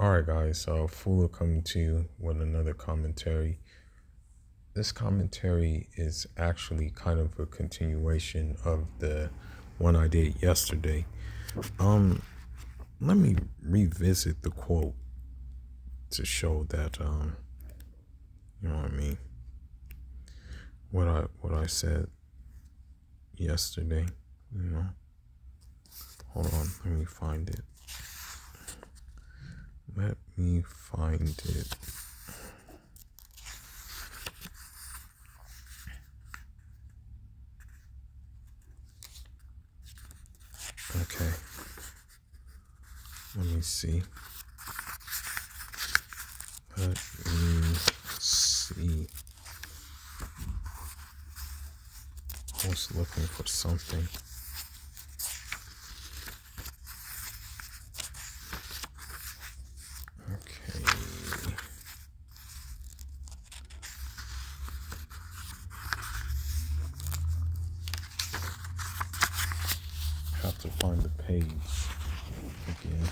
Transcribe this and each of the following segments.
All right, guys. So, Fuller coming to you with another commentary. This commentary is actually kind of a continuation of the one I did yesterday. Um, Let me revisit the quote to show that you know what I mean. What I said yesterday. You know, hold on. Let me find it. Let me find it. Okay. Let me see. Let me see. I was looking for something. Okay. Have to find the page again.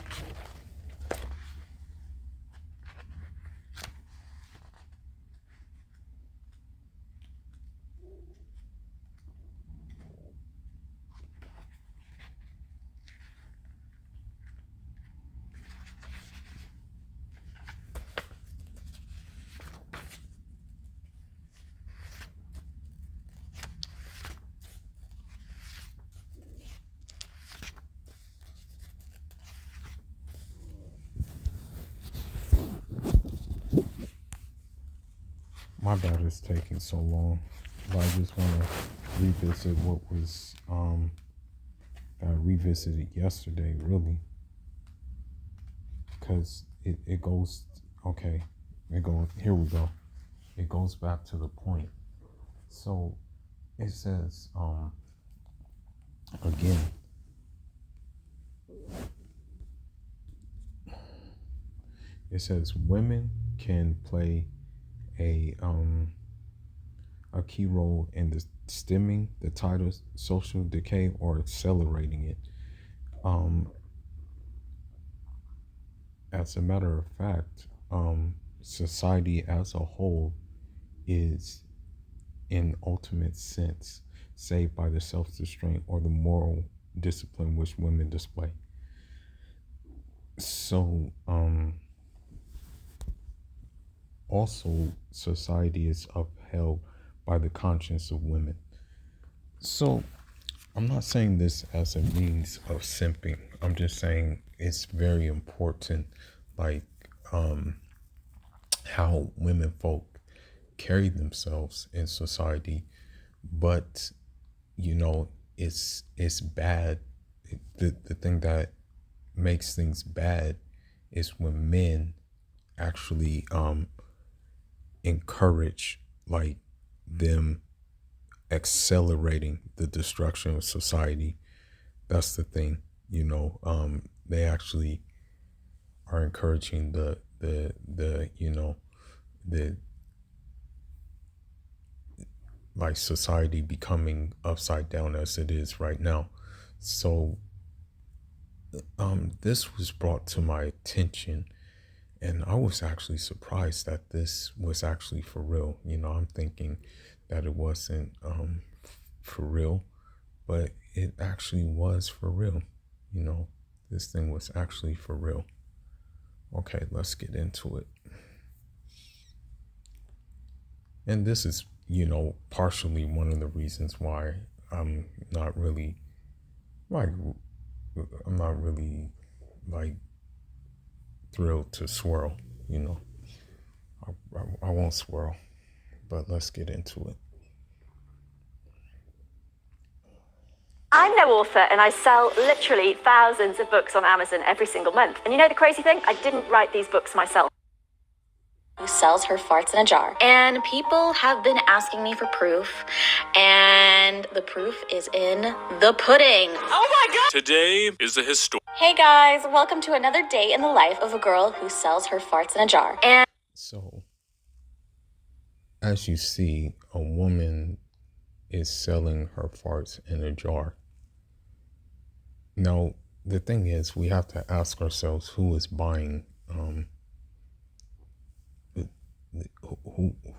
My bad it's taking so long. But I just want to revisit what was that I revisited yesterday, really. Because it goes okay. It goes here we go. It goes back to the point. So it says, again, it says women can play a a key role in the stemming the tidal social decay or accelerating it. Um, as a matter of fact, society as a whole is, in ultimate sense, saved by the self-restraint or the moral discipline which women display. So, also, society is upheld by the conscience of women. So, I'm not saying this as a means of simping. I'm just saying it's very important, like how women folk carry themselves in society. But it's bad. The thing that makes things bad is when men actually encourage like them accelerating the destruction of society. That's the thing, they actually are encouraging the like society becoming upside down as it is right now. So this was brought to my attention, and I was actually surprised that this was actually for real. I'm thinking that it wasn't for real, but it actually was for real. This thing was actually for real. Okay, let's get into it. And this is, partially one of the reasons why I'm not really like I'm not really like thrilled to swirl. You know, I won't swirl, but let's get into it. I'm no author, and I sell literally thousands of books on Amazon every single month. And you know the crazy thing? I didn't write these books myself. Who sells her farts in a jar. And people have been asking me for proof, and the proof is in the pudding. Oh my God! Today is a historic. Hey guys, welcome to another day in the life of a girl who sells her farts in a jar. And so, as you see, a woman is selling her farts in a jar. Now, the thing is, we have to ask ourselves who is buying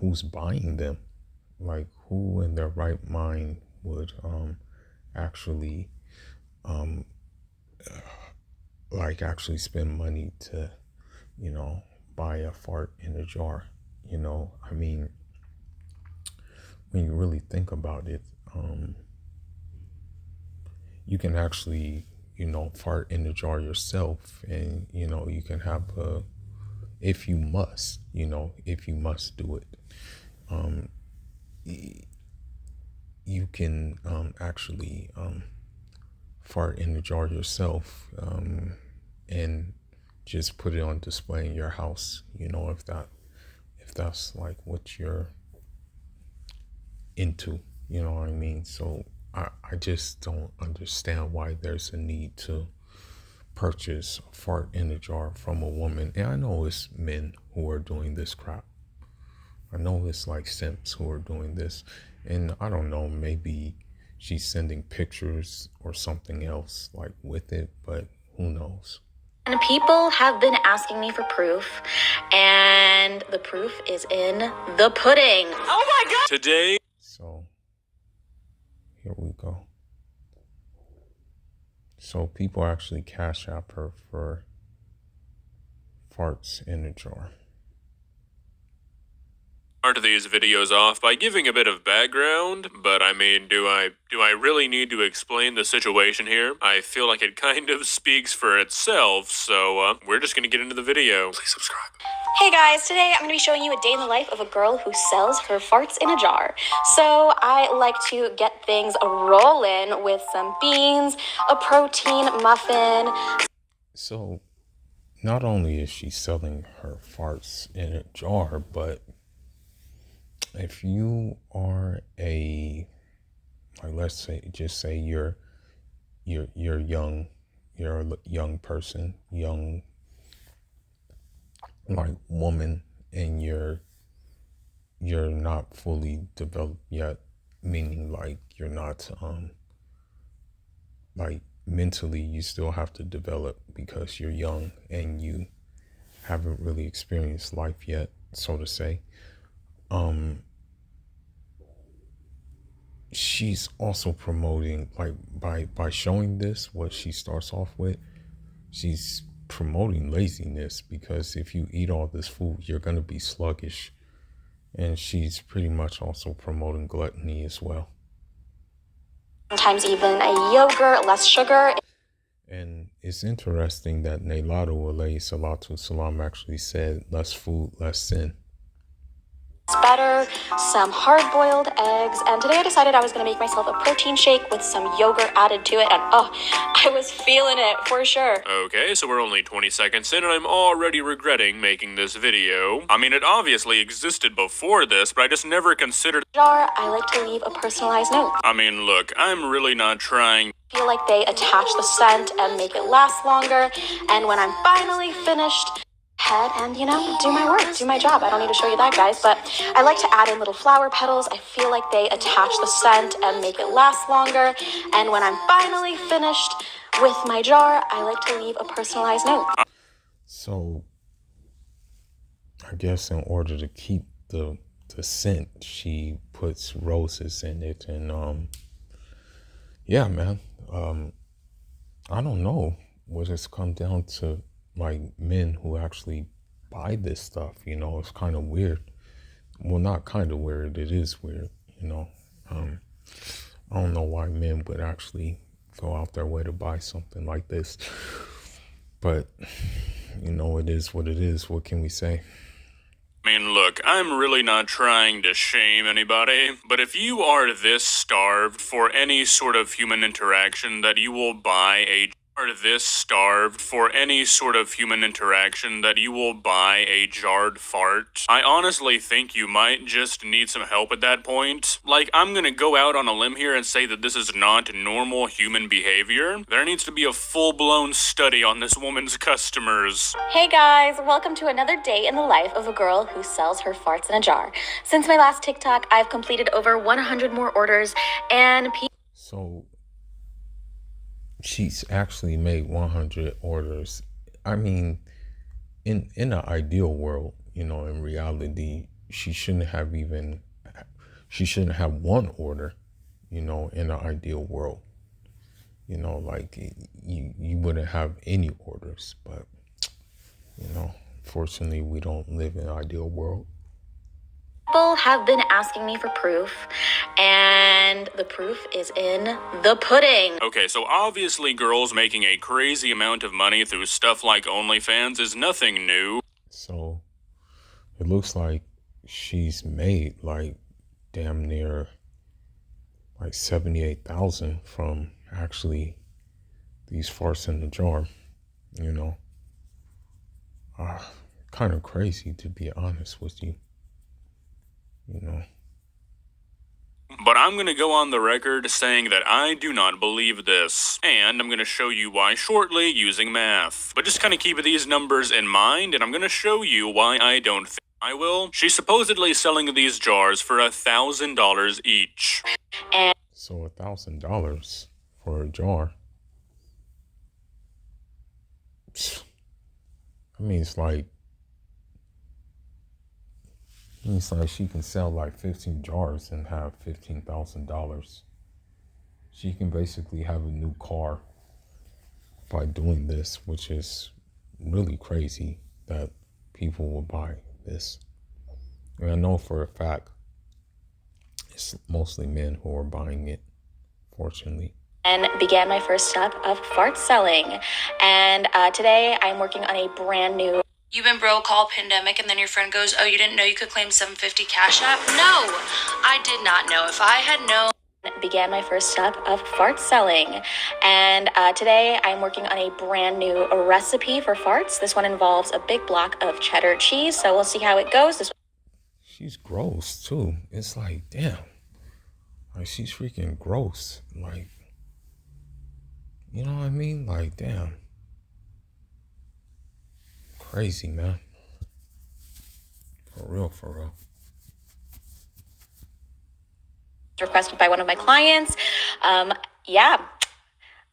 who's buying them? Like, who in their right mind would actually um like actually spend money to, you know, buy a fart in a jar? You know, I mean, when you really think about it, you can actually, you know, fart in the jar yourself, and you know, you can have a, if you must, you know, if you must do it, you can actually fart in the jar yourself, and just put it on display in your house, you know, if that's like what you're into, you know what I mean? So I just don't understand why there's a need to purchase a fart in a jar from a woman. And I know it's men who are doing this crap. I know it's like simps who are doing this. And I don't know, maybe she's sending pictures or something else like with it, but who knows? And people have been asking me for proof, and the proof is in the pudding. Oh my God! Today. So here we go. So people actually cash app her for farts in a jar. Start these videos off by giving a bit of background, but I mean, do I really need to explain the situation here? I feel like it kind of speaks for itself, so we're just gonna get into the video. Please subscribe. Hey guys, today I'm going to be showing you a day in the life of a girl who sells her farts in a jar. So I like to get things rolling with some beans, a protein muffin. So not only is she selling her farts in a jar, but if you are a, like, let's say, just say you're young, you're a young person, young, like, woman, and you're not fully developed yet, meaning like you're not like mentally, you still have to develop because you're young and you haven't really experienced life yet, so to say. She's also promoting, like, by showing this, what she starts off with, she's promoting laziness, because if you eat all this food, you're going to be sluggish. And she's pretty much also promoting gluttony as well. Sometimes even a yogurt, less sugar. And it's interesting that Nelado alayhi salatu salam actually said, less food, less sin. It's better, some hard-boiled eggs, and today I decided I was going to make myself a protein shake with some yogurt added to it, and oh, I was feeling it for sure. Okay, so we're only 20 seconds in and I'm already regretting making this video. I mean, it obviously existed before this, but I just never considered. Jar, I like to leave a personalized note. I mean, look, I'm really not trying. I feel like they attach the scent and make it last longer, and when I'm finally finished, head and, you know, do my work, do my job. I don't need to show you that, guys, but I like to add in little flower petals. I feel like they attach the scent and make it last longer, and when I'm finally finished with my jar, I like to leave a personalized note. So I guess in order to keep the scent, she puts roses in it. And yeah, man, I don't know what it's come down to, like, men who actually buy this stuff. You know, it's kind of weird. Well, not kind of weird, it is weird, you know. I don't know why men would actually go out their way to buy something like this, but you know, it is what it is. What can we say? I mean, look, I'm really not trying to shame anybody, but if you are this starved for any sort of human interaction that you will buy a jarred fart, I honestly think you might just need some help at that point. Like, I'm gonna go out on a limb here and say that this is not normal human behavior. There needs to be a full-blown study on this woman's customers. Hey guys, welcome to another day in the life of a girl who sells her farts in a jar. Since my last TikTok, I've completed over 100 more orders, and So she's actually made 100 orders. I mean, in an ideal world, you know, in reality, she shouldn't have even, she shouldn't have one order, in an ideal world. Like you wouldn't have any orders, but fortunately we don't live in an ideal world. People have been asking me for proof, and the proof is in the pudding. Okay, so obviously girls making a crazy amount of money through stuff like OnlyFans is nothing new. So it looks like she's made like damn near like 78,000 from actually these farts in the jar, you know. Kind of crazy, to be honest with you. But I'm going to go on the record saying that I do not believe this. And I'm going to show you why shortly using math. But just kind of keep these numbers in mind, and I'm going to show you why I don't think I will. She's supposedly selling these jars for $1,000 each. So $1,000 for a jar. I mean, it's like she can sell like 15 jars and have $15,000. She can basically have a new car by doing this, which is really crazy that people will buy this. And I know for a fact it's mostly men who are buying it, fortunately. And began my first step of fart selling. And today I'm working on a brand new. You've been broke all pandemic, and then your friend goes, "Oh, you didn't know you could claim $750 Cash App?" No, I did not know. If I had known. Began my first step of fart selling. And today I'm working on a brand new recipe for farts. This one involves a big block of cheddar cheese, so we'll see how it goes. She's gross too. It's like, damn. Like, she's freaking gross. Like, you know what I mean? Like, damn. Crazy, man. For real, for real. Requested by one of my clients. Yeah,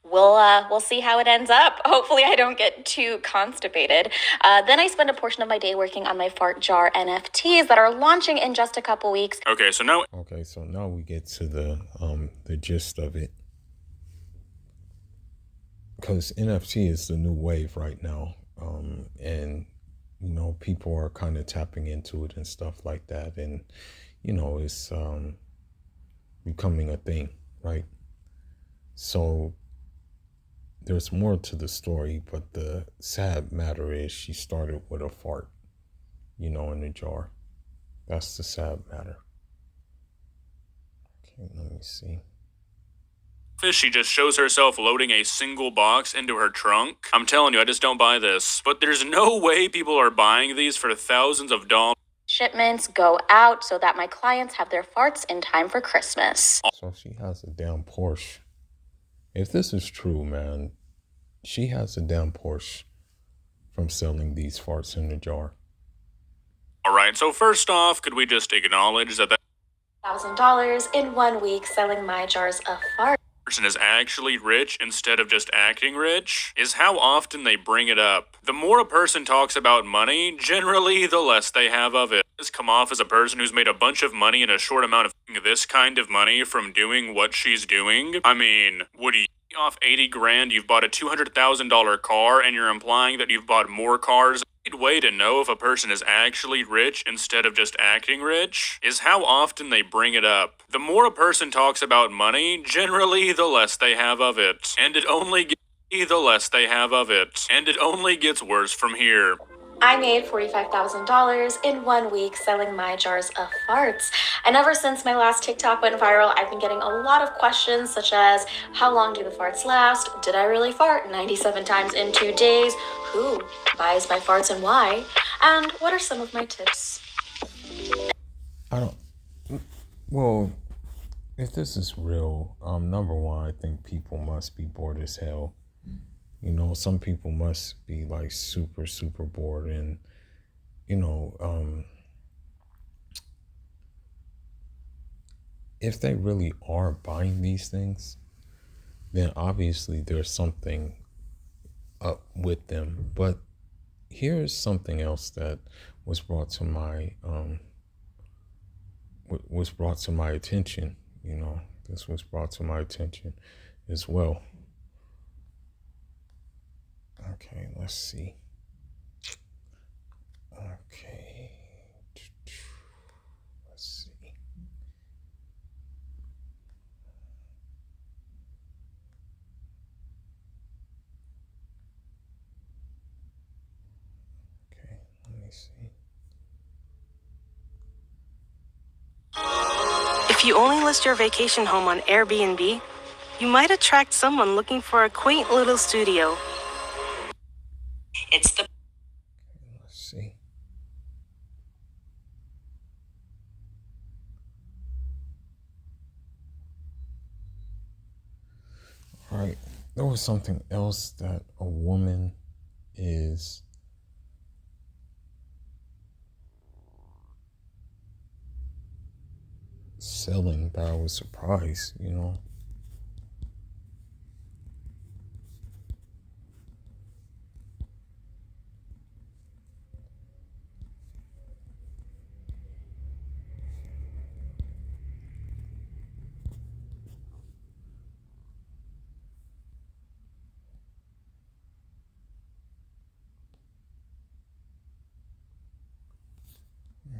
we'll see how it ends up. Hopefully I don't get too constipated. Then I spend a portion of my day working on my fart jar NFTs that are launching in just a couple weeks. Okay, so now we get to the gist of it. Because NFT is the new wave right now. And people are kind of tapping into it and stuff like that. And it's becoming a thing, right? So there's more to the story, but the sad matter is she started with a fart, in a jar. That's the sad matter. Okay, let me see. She just shows herself loading a single box into her trunk. I'm telling you, I just don't buy this. But there's no way people are buying these for thousands of dollars. Shipments go out so that my clients have their farts in time for Christmas. So she has a damn Porsche. If this is true, man, she has a damn Porsche from selling these farts in a jar. All right, so first off, could we just acknowledge that $1,000 in 1 week selling my jars of farts. Person is actually rich instead of just acting rich is how often they bring it up. The more a person talks about money, generally the less they have of it. This come off as a person who's made a bunch of money in a short amount of this kind of money from doing what she's doing. I mean, would you off 80 grand, you've bought a $200,000 car, and you're implying that you've bought more cars? A good way to know if a person is actually rich instead of just acting rich is how often they bring it up. The more a person talks about money, generally the less they have of it. And it only gets worse from here. I made $45,000 in 1 week selling my jars of farts. And ever since my last TikTok went viral, I've been getting a lot of questions such as, how long do the farts last? Did I really fart 97 times in 2 days? Who buys my farts and why? And what are some of my tips? Well, if this is real, number one, I think people must be bored as hell. Some people must be like super, super bored. And, if they really are buying these things, then obviously there's something up with them. But here's something else that was brought to my was brought to my attention. This was brought to my attention as well. Okay, let's see. Okay, let's see. Okay, let me see. If you only list your vacation home on Airbnb, you might attract someone looking for a quaint little studio. Let's see. All right. There was something else that a woman is selling that I was surprised.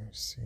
Let's see.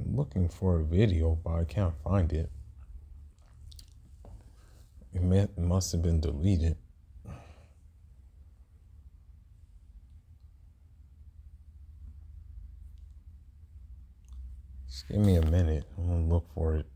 I'm looking for a video, but I can't find it. It must have been deleted. Just give me a minute. I'm gonna look for it.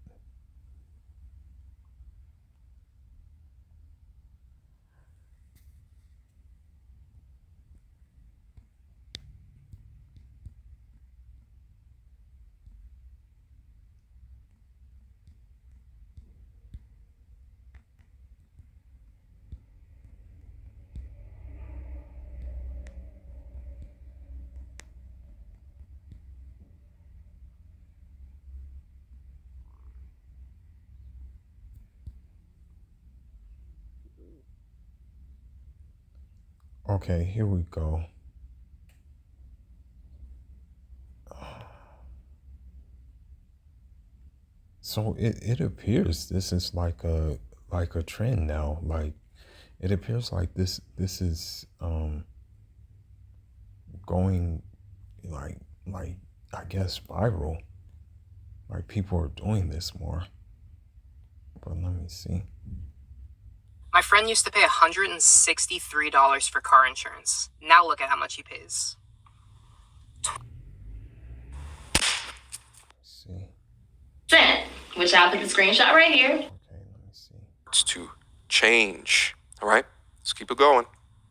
Okay, here we go. So it appears this is like a trend now. Like it appears like this is going like I guess viral. Like people are doing this more. But let me see. My friend used to pay $163 for car insurance. Now look at how much he pays. Let's see. Sent, which I'll put the screenshot right here. Okay, let me see. It's to change. All right, let's keep it going.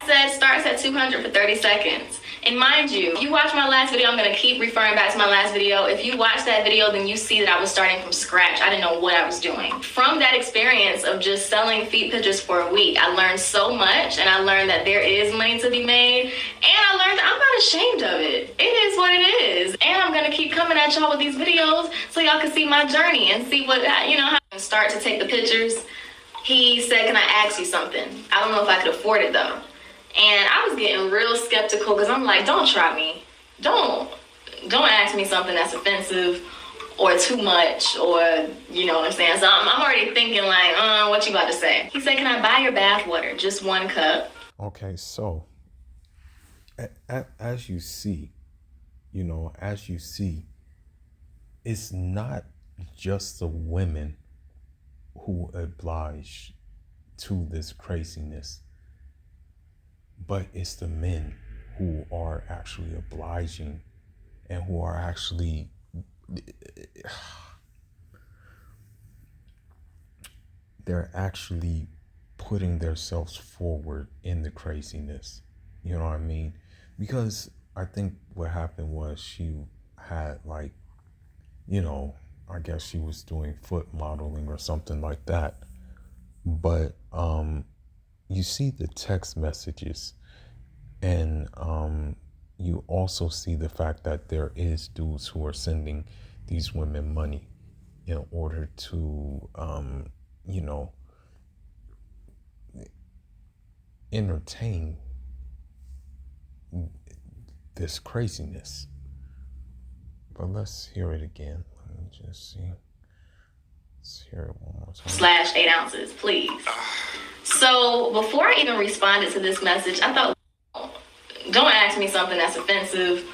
Said starts at 200 for 30 seconds. And mind you, if you watch my last video, I'm going to keep referring back to my last video. If you watch that video, then you see that I was starting from scratch. I didn't know what I was doing. From that experience of just selling feet pictures for a week, I learned so much, and I learned that there is money to be made, and I learned that I'm not ashamed of it. It is what it is. And I'm going to keep coming at y'all with these videos so y'all can see my journey and see what, how I start to take the pictures. He said, can I ask you something? I don't know if I could afford it though. And I was getting real skeptical because I'm like, don't try me. Don't ask me something that's offensive or too much, or you know what I'm saying. So I'm already thinking like, what you about to say? He said, can I buy your bath water? Just 1 cup. Okay, so as you see, it's not just the women who oblige to this craziness. but it's the men who are actually obliging and who are actually they're actually putting themselves forward in the craziness. You know what I mean? Because I think what happened was she had like, I guess she was doing foot modeling or something like that. But you see the text messages, and you also see the fact that there is dudes who are sending these women money in order to you know entertain this craziness. But let's hear it again. Let me just see. Let's hear it one more time. Slash 8 ounces, please. So before I even responded to this message, I thought, don't ask me something that's offensive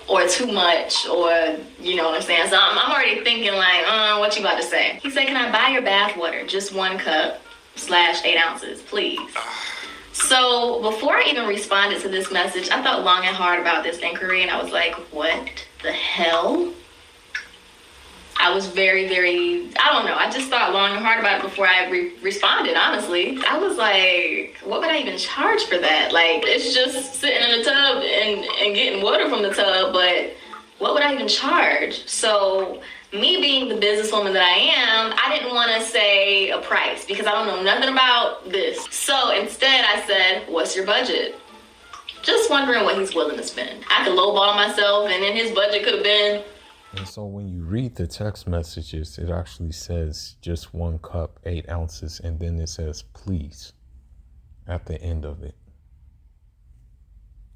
or too much, or you know what I'm saying. So I'm already thinking like, what you about to say? He said, can I buy your bath water? Just 1 cup, slash 8 ounces, please. So before I even responded to this message, I thought long and hard about this inquiry, and I was like, what the hell? I was very, I don't know. I just thought long and hard about it before I responded, honestly. I was like, what would I even charge for that? Like, it's just sitting in the tub and getting water from the tub, but what would I even charge? So me being the businesswoman that I am, I didn't want to say a price because I don't know nothing about this. So instead I said, what's your budget? Just wondering what he's willing to spend. I could lowball myself, and then his budget could have been. And so when you read the text messages, it actually says just 1 cup, 8 ounces, and then it says please at the end of it.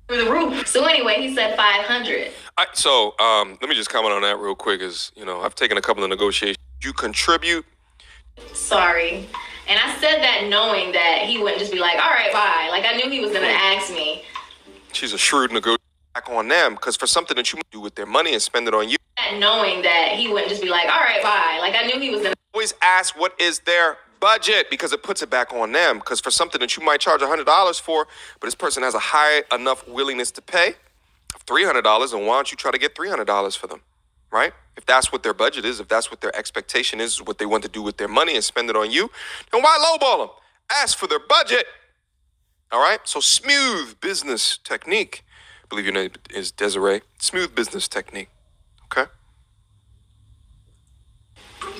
Through the roof. So anyway, he said 500. Let me just comment on that real quick. I've taken a couple of negotiations. You contribute. Sorry. And I said that knowing that he wouldn't just be like, all right, bye. Like, I knew he was going to ask me. She's a shrewd negotiator. Back on them, because for something that you do with their money and spend it on you. Knowing that he wouldn't just be like, all right, bye. Like, I knew he was going to. Always ask what is their budget, because it puts it back on them. Because for something that you might charge $100 for, but this person has a high enough willingness to pay $300, and why don't you try to get $300 for them, right? If that's what their budget is, if that's what their expectation is, what they want to do with their money and spend it on you, then why lowball them? Ask for their budget. All right? So smooth business technique. I believe your name is Desiree. Smooth business technique. Okay?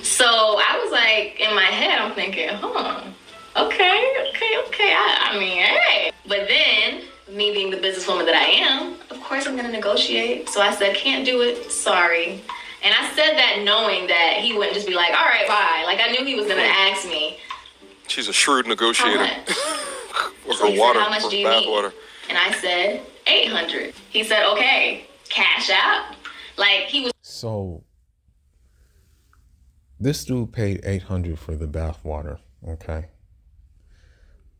So I was like, in my head, I'm thinking, okay. I mean, hey. But then, me being the businesswoman that I am, of course I'm going to negotiate. So I said, can't do it. Sorry. And I said that knowing that he wouldn't just be like, all right, bye. Like, I knew he was going to ask me. She's a shrewd negotiator. How much? For So he water, said, how much for do you bath need? water. And I said, 800. He said, okay, cash out. Like, he was. So this dude paid 800 for the bath water. Okay.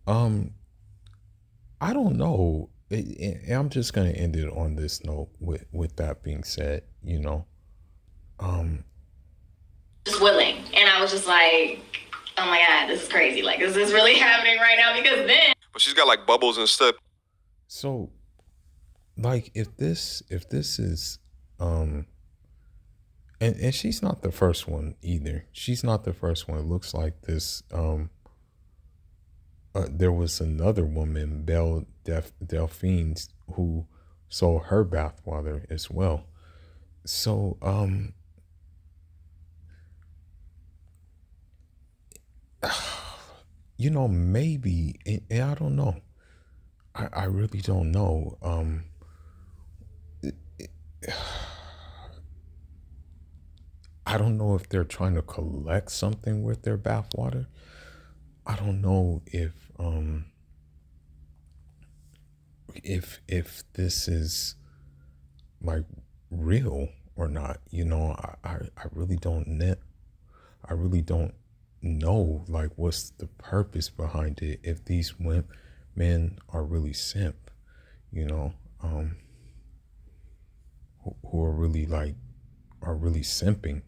I don't know. I'm just gonna end it on this note. With that being said, just willing. And I was just like, oh my God, this is crazy. Like, is this really happening right now? Because then. But she's got like bubbles and stuff. So, like, if this is, and she's not the first one either. She's not the first one. It looks like this, there was another woman, Belle Delphine, who sold her bathwater as well. So, maybe, and I don't know. I really don't know. I don't know if they're trying to collect something with their bathwater. I don't know if this is like real or not. I really don't I really don't know like what's the purpose behind it. If these men are really simp, who are really simping,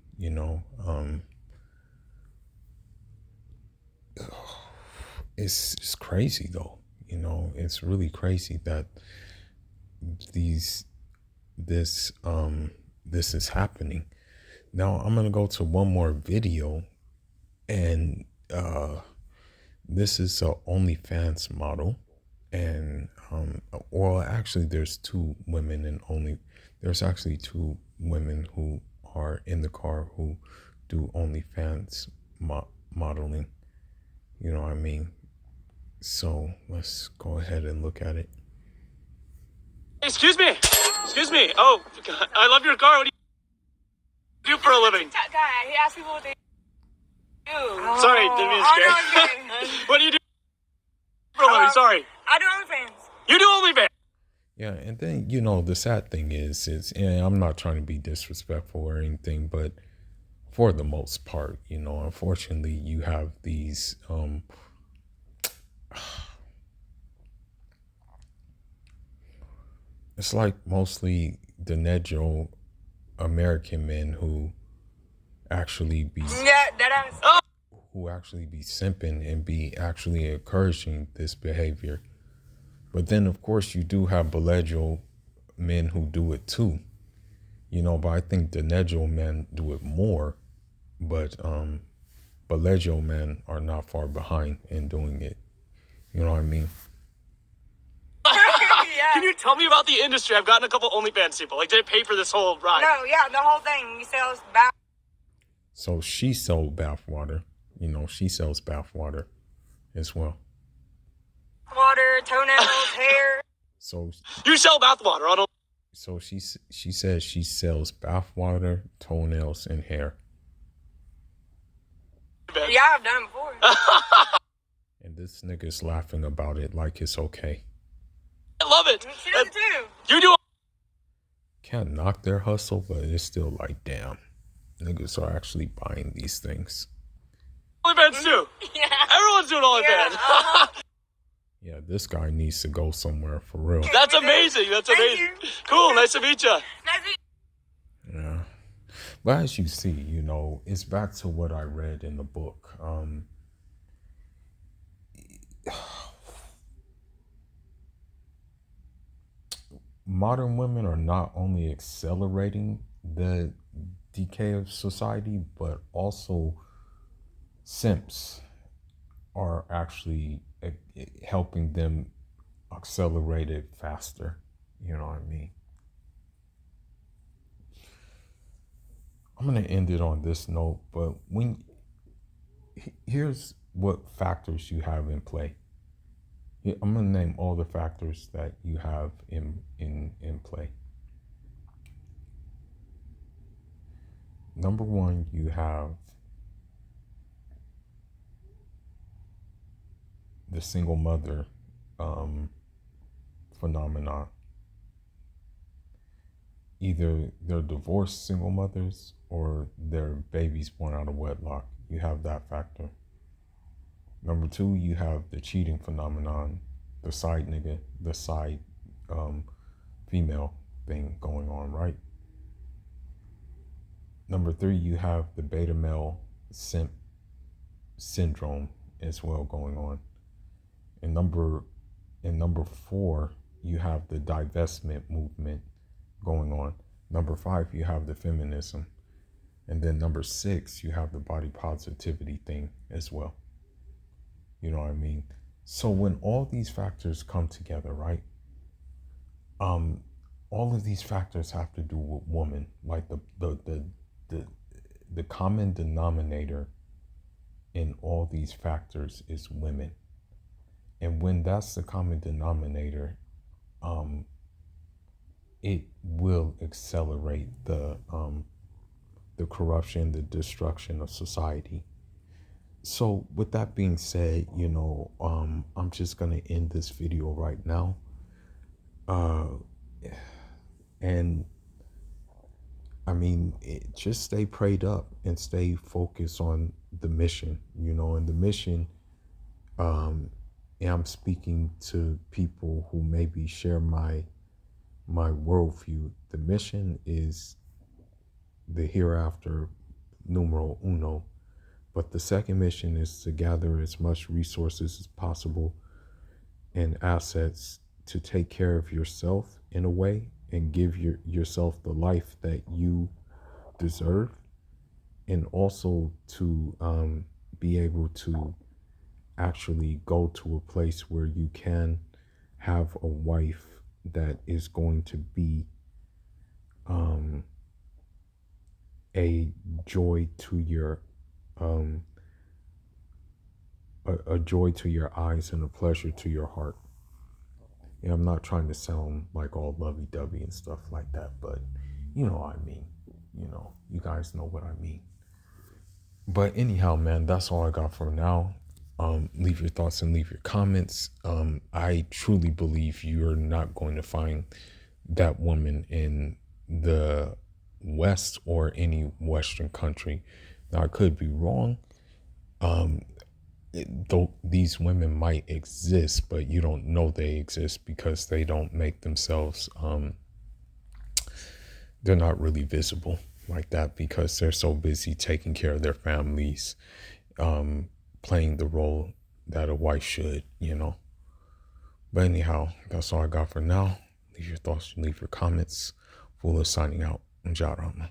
it's crazy though, You know, it's really crazy that these this this is happening. Now I'm gonna go to one more video, and this is a OnlyFans model, and well, actually, there's actually two women who are in the car who do OnlyFans modeling. You know what I mean? So let's go ahead and look at it. Excuse me. Excuse me. Oh, I love your car. What do you do for a living? Guy, he asked people what they do. Sorry, didn't mean to scare. What do you do for a living? Sorry. I do OnlyFans. You do OnlyFans. Yeah, and then, you know, the sad thing is and I'm not trying to be disrespectful or anything, but for the most part, you know, unfortunately, you have these it's like mostly the Negro American men who actually be simping and be actually encouraging this behavior. But then, of course, you do have Belejo men who do it too, you know. But I think the Negro men do it more. But Belejo men are not far behind in doing it. You know what I mean? Can you tell me about the industry? I've gotten a couple OnlyFans people. Like, did it pay for this whole ride? No, yeah, the whole thing. He sells bath. So she sold bathwater. You know, she sells bathwater as well. Water, toenails, hair. So you sell bathwater on. So she says she sells bathwater, toenails, and hair. Yeah, I've done it before. And this nigga's laughing about it like it's okay. I love it. She does it too. You do. Can't knock their hustle, but it's still like, damn, niggas are actually buying these things. OnlyFans too. Yeah. Everyone's doing OnlyFans. Yeah, this guy needs to go somewhere for real. That's amazing. That's amazing. Cool. Nice to meet you. Nice to meet you. Yeah. But as you see, you know, it's back to what I read in the book. Modern women are not only accelerating the decay of society, but also simps are actually helping them accelerate it faster. You know what I mean? I'm going to end it on this note, but here's what factors you have in play. I'm going to name all the factors that you have in play. Number one, you have the single mother phenomenon. Either they're divorced single mothers or their babies born out of wedlock. You have that factor. Number two, you have the cheating phenomenon, the side nigga, the side female thing going on, right? Number three, you have the beta male simp syndrome as well going on. And number four, you have the divestment movement going on. Number five, you have the feminism. And then number six, you have the body positivity thing as well. You know what I mean? So when all these factors come together, right? All of these factors have to do with woman. Like the common denominator in all these factors is women. And when that's the common denominator, it will accelerate the corruption, the destruction of society. So with that being said, you know, I'm just going to end this video right now. And I mean, just stay prayed up and stay focused on the mission, you know, and the mission, and I'm speaking to people who maybe share my worldview. The mission is the hereafter, numero uno. But the second mission is to gather as much resources as possible and assets to take care of yourself in a way and give yourself the life that you deserve, and also to be able to actually go to a place where you can have a wife that is going to be a joy to your a joy to your eyes and a pleasure to your heart. Yeah, I'm not trying to sound like all lovey-dovey and stuff like that, but you know what I mean. You know, you guys know what I mean. But anyhow, man, that's all I got for now. Leave your thoughts and leave your comments. I truly believe you're not going to find that woman in the West or any Western country. Now, I could be wrong. Though these women might exist, but you don't know they exist because they don't make themselves, they're not really visible like that because they're so busy taking care of their families, playing the role that a wife should, you know. But anyhow, that's all I got for now. Leave your thoughts, leave your comments. Full of signing out. Njara, man.